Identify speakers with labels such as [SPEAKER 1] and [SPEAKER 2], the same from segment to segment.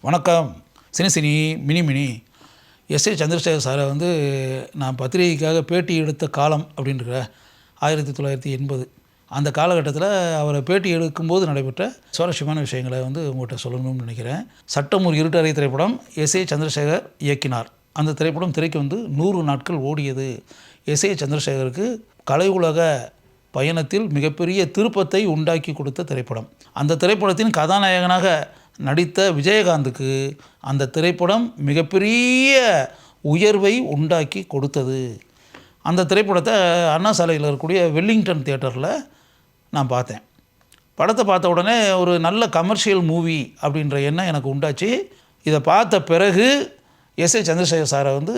[SPEAKER 1] வணக்கம். Cine mini S A Chandrasekhar சாரை வந்து நான் பத்திரிகைக்காக பேட்டி எடுத்த காலம் அப்படின்ற 1980 அந்த காலகட்டத்தில் அவரை பேட்டி எடுக்கும்போது நடைபெற்ற சுவாரஸ்யமான விஷயங்களை வந்து உங்கள்கிட்ட சொல்லணும்னு நினைக்கிறேன். சட்டம் ஒரு இருட்டறை திரைப்படம் எஸ்ஏ சந்திரசேகர் இயக்கினார். அந்த திரைப்படம் திரைக்கு வந்து 100 நாட்கள் ஓடியது. எஸ்ஏ சந்திரசேகருக்கு கலை உலக பயணத்தில் மிகப்பெரிய திருப்பத்தை உண்டாக்கி கொடுத்த திரைப்படம். அந்த திரைப்படத்தின் கதாநாயகனாக நடித்த விஜயகாந்துக்கு அந்த திரைப்படம் மிகப்பெரிய உயர்வை உண்டாக்கி கொடுத்தது. அந்த திரைப்படத்தை அண்ணா சாலையில் இருக்கக்கூடிய வெல்லிங்டன் தியேட்டரில் நான் பார்த்தேன். படத்தை பார்த்த உடனே ஒரு நல்ல கமர்ஷியல் மூவி அப்படின்ற எண்ணம் எனக்கு உண்டாச்சு. இதை பார்த்த பிறகு எஸ்ஏ சந்திரசேகர் சாரை வந்து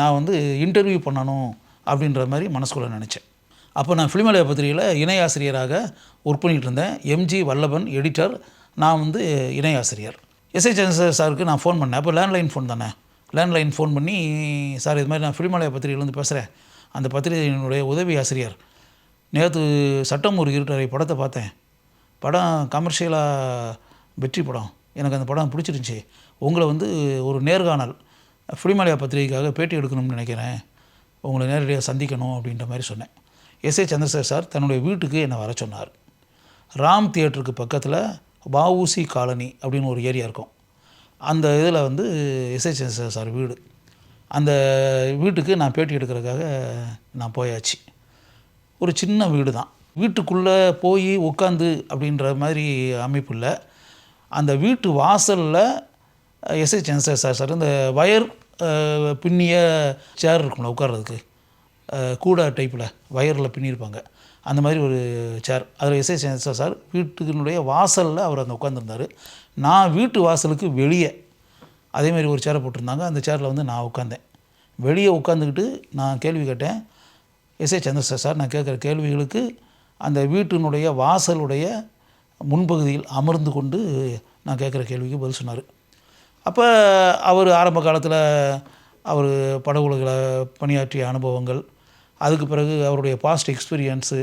[SPEAKER 1] நான் வந்து இன்டர்வியூ பண்ணணும் அப்படின்ற மாதிரி மனசுக்குள்ளே நினச்சேன். அப்போ நான் ஃபிலிமலயா பத்திரிகையில் இணை ஆசிரியராக ஒர்க் பண்ணிகிட்டு இருந்தேன். எம்ஜி வல்லபன் எடிட்டர், நான் வந்து இணை ஆசிரியர். எஸ்ஏ சந்திரசேகர் சாருக்கு நான் ஃபோன் பண்ணேன். அப்போ லேண்ட்லைன் ஃபோன் தானே. லேண்ட்லைன் ஃபோன் பண்ணி, சார் இது மாதிரி நான் ஃபிலிமலயா பத்திரிகையிலேருந்து பேசுகிறேன், அந்த பத்திரிகையினுடைய உதவி ஆசிரியர், நேற்று சட்டம் ஒரு இருட்டறை படத்தை பார்த்தேன். படம் கமர்ஷியலாக வெற்றி படம், எனக்கு அந்த படம் பிடிச்சிருந்துச்சி. உங்களை வந்து ஒரு நேர்காணல் ஃபிலிமலயா பத்திரிகைக்காக பேட்டி எடுக்கணும்னு நினைக்கிறேன், உங்களை நேரடியாக சந்திக்கணும் அப்படின்ற மாதிரி சொன்னேன். எஸ்ஏ சந்திரசேகர் சார் தன்னுடைய வீட்டுக்கு என்னை வர சொன்னார். ராம் தியேட்டருக்கு பக்கத்தில் வஉசி காலனி அப்படின்னு ஒரு ஏரியா இருக்கும். அந்த இதில் வந்து எஸ்ஏ சந்திரசேகர் சார் வீடு. அந்த வீட்டுக்கு நான் பேட்டி எடுக்கிறதுக்காக நான் போயாச்சு. ஒரு சின்ன வீடு தான். வீட்டுக்குள்ளே போய் உட்காந்து அப்படின்ற மாதிரி அமைப்பு இல்லை. அந்த வீட்டு வாசலில் எஸ்ஏ சந்திரசேகர் சார் இந்த வயர் பின்னிய சேர் இருக்கும்ல உட்கார்றதுக்கு, கூட டைப்பில் வயரில் பின்னியிருப்பாங்க, அந்த மாதிரி ஒரு சேர். அதில் எஸ்ஏ சந்திரசேகர் சார் வீட்டுக்கினுடைய வாசலில் அவர் அங்கே உட்காந்துருந்தார். நான் வீட்டு வாசலுக்கு வெளியே அதேமாதிரி ஒரு சேரை போட்டிருந்தாங்க. அந்த சேரில் வந்து நான் உட்காந்தேன். வெளியே உட்காந்துக்கிட்டு நான் கேள்வி கேட்டேன். எஸ்ஏ சந்திரசேகர் சார் நான் கேட்குற கேள்விகளுக்கு அந்த வீட்டினுடைய வாசலுடைய முன்பகுதியில் அமர்ந்து கொண்டு நான் கேட்குற கேள்விக்கு பதில் சொன்னார். அப்போ அவர் ஆரம்ப காலத்தில் அவர் பட உலகில் பணியாற்றிய அனுபவங்கள், அதுக்கு பிறகு அவருடைய பாஸ்ட் எக்ஸ்பீரியன்ஸு,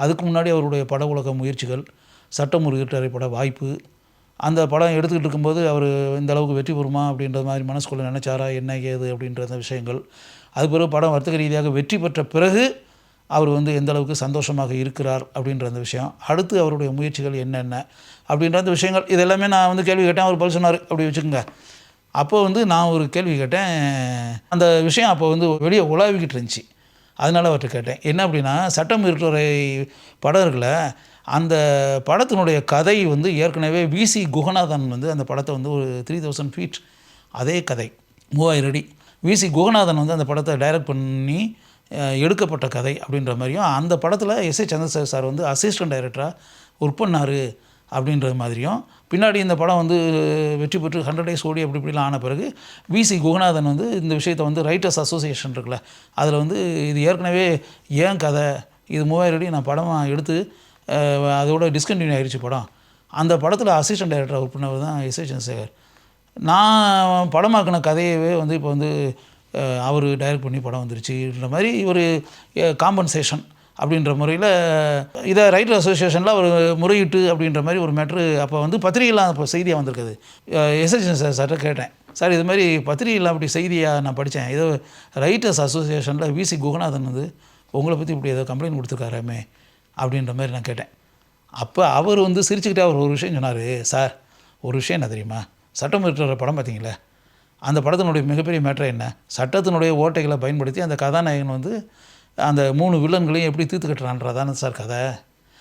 [SPEAKER 1] அதுக்கு முன்னாடி அவருடைய பட உலக முயற்சிகள், சட்டம் ஒரு இருட்டறை பட வாய்ப்பு, அந்த படம் எடுத்துக்கிட்டு இருக்கும்போது அவர் இந்த அளவுக்கு வெற்றி பெறுமா அப்படின்ற மாதிரி மனசுக்குள்ளே நினச்சாரா, என்ன ஏது அப்படின்ற விஷயங்கள், அது பிறகு படம் வர்த்தக ரீதியாக வெற்றி பெற்ற பிறகு அவர் வந்து எந்த அளவுக்கு சந்தோஷமாக இருக்கிறார் அப்படின்ற அந்த விஷயம், அடுத்து அவருடைய முயற்சிகள் என்னென்ன அப்படின்ற அந்த விஷயங்கள், இதெல்லாமே நான் வந்து கேள்வி கேட்டேன். அவர் பதில் சொன்னார். அப்படி வச்சுக்கோங்க. அப்போ வந்து நான் ஒரு கேள்வி கேட்டேன். அந்த விஷயம் அப்போ வந்து வெளியே உலாவிக்கிட்டு இருந்துச்சு. அதனால் அவர்கிட்ட கேட்டேன், என்ன அப்படின்னா, சட்டம் இருட்டுறை படம் இருக்குல்ல, அந்த படத்தினுடைய கதை வந்து ஏற்கனவே விசி குகநாதன் வந்து அந்த படத்தை வந்து ஒரு 3000 ஃபீட் அதே கதை 3000 அடி விசி குகநாதன் வந்து அந்த படத்தை டைரக்ட் பண்ணி எடுக்கப்பட்ட கதை அப்படின்ற மாதிரியும், அந்த படத்தில் எஸ்ஏ சந்திரசேகர் சார் வந்து அசிஸ்டன்ட் டைரக்டராக ஒர்க் பண்ணார் அப்படின்றது மாதிரியும், பின்னாடி இந்த படம் வந்து வெற்றி பெற்று 100 days ஓடி அப்படி இப்படிலாம் ஆன பிறகு விசி குகநாதன் வந்து இந்த விஷயத்தை வந்து ரைட்டர்ஸ் அசோசியேஷன் இருக்குல்ல, அதில் வந்து இது ஏற்கனவே ஏன் கதை, இது 3000 அடி நான் படமாக எடுத்து அதோட டிஸ்கண்டினியூ ஆகிடுச்சு படம், அந்த படத்தில் அசிஸ்டன்ட் டைரக்டர் ஒர்க் பண்ணவர் தான் எஸ்ஏ சந்திரசேகர். நான் படமாக்கின கதையவே வந்து இப்போ வந்து அவர் டைரக்ட் பண்ணி படம் வந்துருச்சுன்ற மாதிரி ஒரு காம்பன்சேஷன் அப்படின்ற முறையில் இதை ரைட்டர் அசோசியேஷனில் அவர் முறையிட்டு அப்படின்ற மாதிரி ஒரு மேட்ரு அப்போ வந்து பத்திரிகைலாம் இப்போ செய்தியாக வந்திருக்குது. எஸ்ஏ சந்திரசேகர் சார்கிட்ட கேட்டேன், சார் இது மாதிரி பத்திரிகையில் அப்படி செய்தியாக நான் படித்தேன், ஏதோ ரைட்டர்ஸ் அசோசியேஷனில் விசி குகநாதன் வந்து உங்களை பற்றி இப்படி ஏதோ கம்ப்ளைண்ட் கொடுத்துருக்காராமே அப்படின்ற மாதிரி நான் கேட்டேன். அப்போ அவர் வந்து சிரிச்சுக்கிட்டே அவர் ஒரு விஷயம் சொன்னார். சார் ஒரு விஷயம் என்ன தெரியுமா, சட்டம் இருக்கிற படம் பார்த்தீங்களே, அந்த படத்தினுடைய மிகப்பெரிய மேட்டர் என்ன, சட்டத்தினுடைய ஓட்டைகளை பயன்படுத்தி அந்த கதாநாயகன் வந்து அந்த 3 வில்லன்களையும் எப்படி தீர்த்து கட்டுறான்றதானே சார் கதை,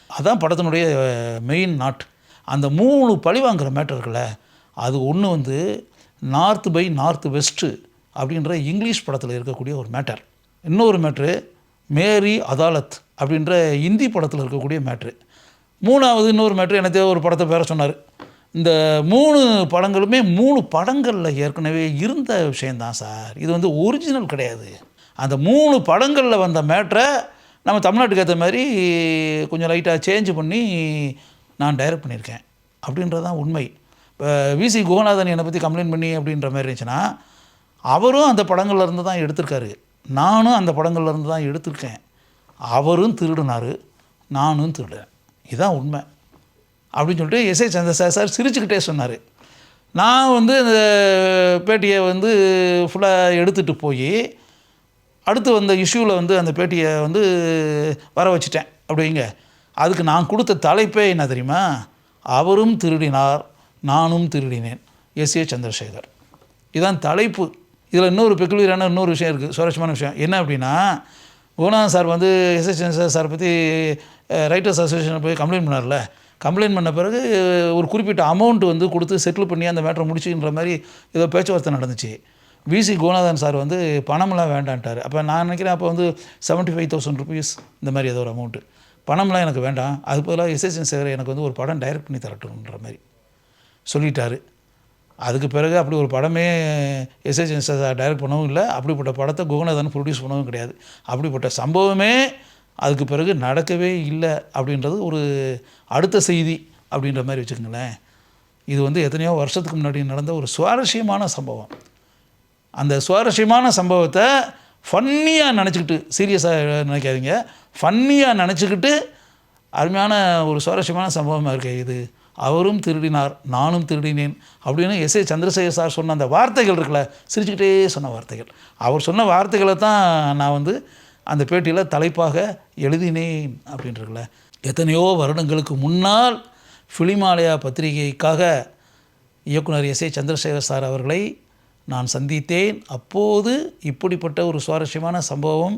[SPEAKER 1] அதான் படத்தினுடைய மெயின் நாட். அந்த 3 பழிவாங்கிற மேட்டர் இருக்குல்ல, அது ஒன்று வந்து நார்த் பை நார்த் வெஸ்ட்டு அப்படின்ற இங்கிலீஷ் படத்தில் இருக்கக்கூடிய ஒரு மேட்டர், இன்னொரு மேட்ரு மேரி அதாலத் அப்படின்ற இந்தி படத்தில் இருக்கக்கூடிய மேட்ரு, மூணாவது இன்னொரு மேட்ரு எனக்கு ஒரு படத்தை பேர சொன்னார். இந்த 3 படங்களுமே 3 படங்களில் ஏற்கனவே இருந்த விஷயந்தான் சார், இது வந்து ஒரிஜினல் கிடையாது. அந்த 3 படங்களில் வந்த மேட்ரை நம்ம தமிழ்நாட்டுக்கு ஏற்ற மாதிரி கொஞ்சம் லைட்டாக சேஞ்ச் பண்ணி நான் டைரக்ட் பண்ணியிருக்கேன் அப்படின்றது தான் உண்மை. இப்போ விசி குகநாதன் என்னை பற்றி கம்ப்ளைண்ட் பண்ணி அப்படின்ற மாதிரி இருந்துச்சுன்னா, அவரும் அந்த படங்கள்லேருந்து தான் எடுத்திருக்காரு, நானும் அந்த படங்கள்லேருந்து தான் எடுத்திருக்கேன். அவரும் திருடினார், நானும் திருடுறேன், இதுதான் உண்மை அப்படின்னு சொல்லிட்டு எஸ்ஏ சந்திரசேகர் சார் சிரிச்சுக்கிட்டே சொன்னார். நான் வந்து இந்த பேட்டியை வந்து ஃபுல்லாக எடுத்துகிட்டு போய் அடுத்து வந்த இஷ்யூவில் வந்து அந்த பேட்டியை வந்து வர வச்சிட்டேன் அப்படிங்க. அதுக்கு நான் கொடுத்த தலைப்பே என்ன தெரியுமா? அவரும் திருடினார், நானும் திருடினேன், எஸ்.ஏ. சந்திரசேகர். இதுதான் தலைப்பு. இதில் இன்னொரு பெக்குலியரான இன்னொரு விஷயம் இருக்குது, சுவாரஸ்யமான விஷயம். என்ன அப்படின்னா, குணாதன் சார் வந்து எஸ்.ஏ. சந்திரசேகர் சார் பற்றி ரைட்டர்ஸ் அசோசியேஷன் போய் கம்ப்ளைண்ட் பண்ணார்ல. கம்ப்ளைண்ட் பண்ண பிறகு ஒரு குறிப்பிட்ட அமௌண்ட் வந்து கொடுத்து செட்டில் பண்ணி அந்த மேட்டரை முடிச்சுன்ற மாதிரி ஏதோ பேச்சுவார்த்தை நடந்துச்சு. விசி குணாதன் சார் வந்து பணமெல்லாம் வேண்டான்ட்டார். அப்போ நான் நினைக்கிறேன் அப்போ வந்து 75,000 rupees இந்த மாதிரி ஏதோ ஒரு அமௌண்ட்டு. பணம்லாம் எனக்கு வேண்டாம், அது பதிலாக எஸ்.ஏ. சந்திரசேகர் எனக்கு வந்து ஒரு படம் டைரக்ட் பண்ணி தரட்டும்ன்ற மாதிரி சொல்லிட்டார். அதுக்கு பிறகு அப்படி ஒரு படமே எஸ்.ஏ. சந்திரசேகர் டைரக்ட் பண்ணவும் இல்லை, அப்படிப்பட்ட படத்தை குணாதன் ப்ரொடியூஸ் பண்ணவும் கிடையாது. அப்படிப்பட்ட சம்பவமே அதுக்கு பிறகு நடக்கவே இல்லை அப்படின்றது ஒரு அடுத்த செய்தி அப்படின்ற மாதிரி வச்சுக்கோங்களேன். இது வந்து எத்தனையோ வருஷத்துக்கு முன்னாடி நடந்த ஒரு சுவாரஸ்யமான சம்பவம். அந்த சுவாரஸ்யமான சம்பவத்தை ஃபன்னியாக நினச்சிக்கிட்டு, சீரியஸாக நினைக்காதீங்க, ஃபன்னியாக நினச்சிக்கிட்டு அருமையான ஒரு சுவாரஸ்யமான சம்பவமாக இருக்குது இது. அவரும் திருடினார், நானும் திருடினேன் அப்படின்னு எஸ்.ஏ. சந்திரசேகர் சார் சொன்ன அந்த வார்த்தைகள் இருக்குல்ல, சிரிச்சுக்கிட்டே சொன்ன வார்த்தைகள். அவர் சொன்ன வார்த்தைகளை தான் நான் வந்து அந்த பேட்டியில் தலைப்பாக எழுதினேன் அப்படின்றதுல. எத்தனையோ வருடங்களுக்கு முன்னால் ஃபிலிமாலயா பத்திரிகைக்காக இயக்குனர் எஸ்.ஏ. சந்திரசேகர் சார் அவர்களை நான் சந்தித்தேன். அப்போது இப்படிப்பட்ட ஒரு சுவாரஸ்யமான சம்பவம்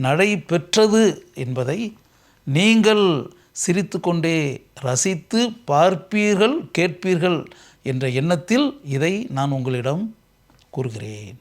[SPEAKER 1] நடைபெற்றது என்பதை நீங்கள் சிரித்து கொண்டே ரசித்து பார்ப்பீர்கள், கேட்பீர்கள் என்ற எண்ணத்தில் இதை நான் உங்களிடம் கூறுகிறேன்.